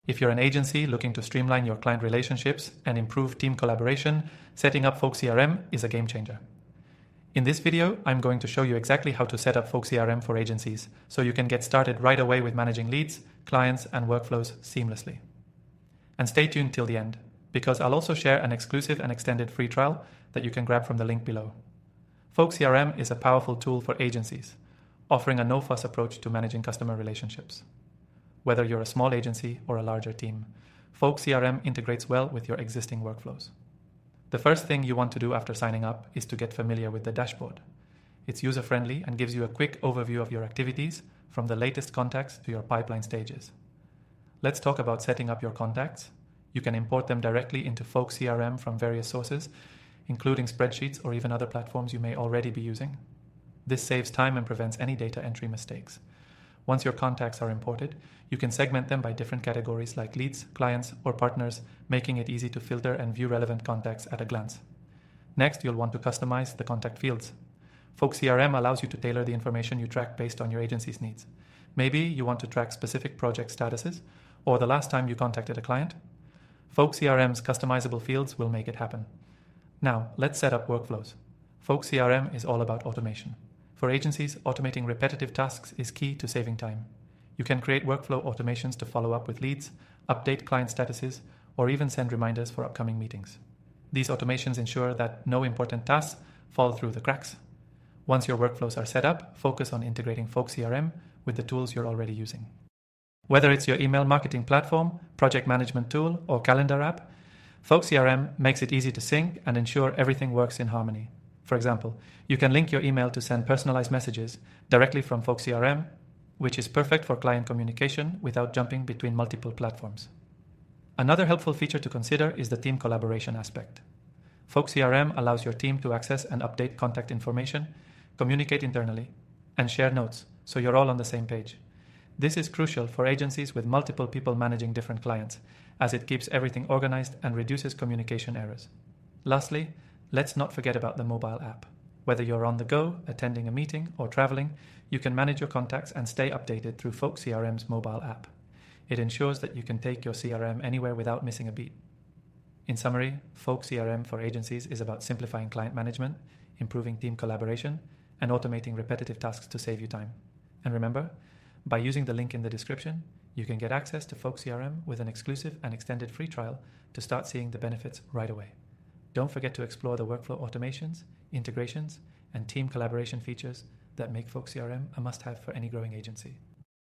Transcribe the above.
If you're an agency looking to streamline your client relationships and improve team collaboration, setting up Folk CRM is a game changer. In this video, I'm going to show you exactly how to set up Folk CRM for agencies, so you can get started right away with managing leads, clients, and workflows seamlessly. And stay tuned till the end, because I'll also share an exclusive and extended free trial that you can grab from the link below. Folk CRM is a powerful tool for agencies, offering a no-fuss approach to managing customer relationships. Whether you're a small agency or a larger team, Folk CRM integrates well with your existing workflows. The first thing you want to do after signing up is to get familiar with the dashboard. It's user-friendly and gives you a quick overview of your activities, from the latest contacts to your pipeline stages. Let's talk about setting up your contacts. You can import them directly into Folk CRM from various sources, including spreadsheets or even other platforms you may already be using. This saves time and prevents any data entry mistakes. Once your contacts are imported, you can segment them by different categories like leads, clients, or partners, making it easy to filter and view relevant contacts at a glance. Next, you'll want to customize the contact fields. Folk CRM allows you to tailor the information you track based on your agency's needs. Maybe you want to track specific project statuses or the last time you contacted a client. Folk CRM's customizable fields will make it happen. Now, let's set up workflows. Folk CRM is all about automation. For agencies, automating repetitive tasks is key to saving time. You can create workflow automations to follow up with leads, update client statuses, or even send reminders for upcoming meetings. These automations ensure that no important tasks fall through the cracks. Once your workflows are set up, focus on integrating Folk CRM with the tools you're already using. Whether it's your email marketing platform, project management tool, or calendar app, Folk CRM makes it easy to sync and ensure everything works in harmony. For example, you can link your email to send personalized messages directly from Folk CRM, which is perfect for client communication without jumping between multiple platforms. Another helpful feature to consider is the team collaboration aspect. Folk CRM allows your team to access and update contact information, communicate internally, and share notes, so you're all on the same page. This is crucial for agencies with multiple people managing different clients, as it keeps everything organized and reduces communication errors. Lastly, let's not forget about the mobile app. Whether you're on the go, attending a meeting, or traveling, you can manage your contacts and stay updated through Folk CRM's mobile app. It ensures that you can take your CRM anywhere without missing a beat. In summary, Folk CRM for agencies is about simplifying client management, improving team collaboration, and automating repetitive tasks to save you time. And remember, by using the link in the description, you can get access to Folk CRM with an exclusive and extended free trial to start seeing the benefits right away. Don't forget to explore the workflow automations, integrations, and team collaboration features that make Folk CRM a must-have for any growing agency.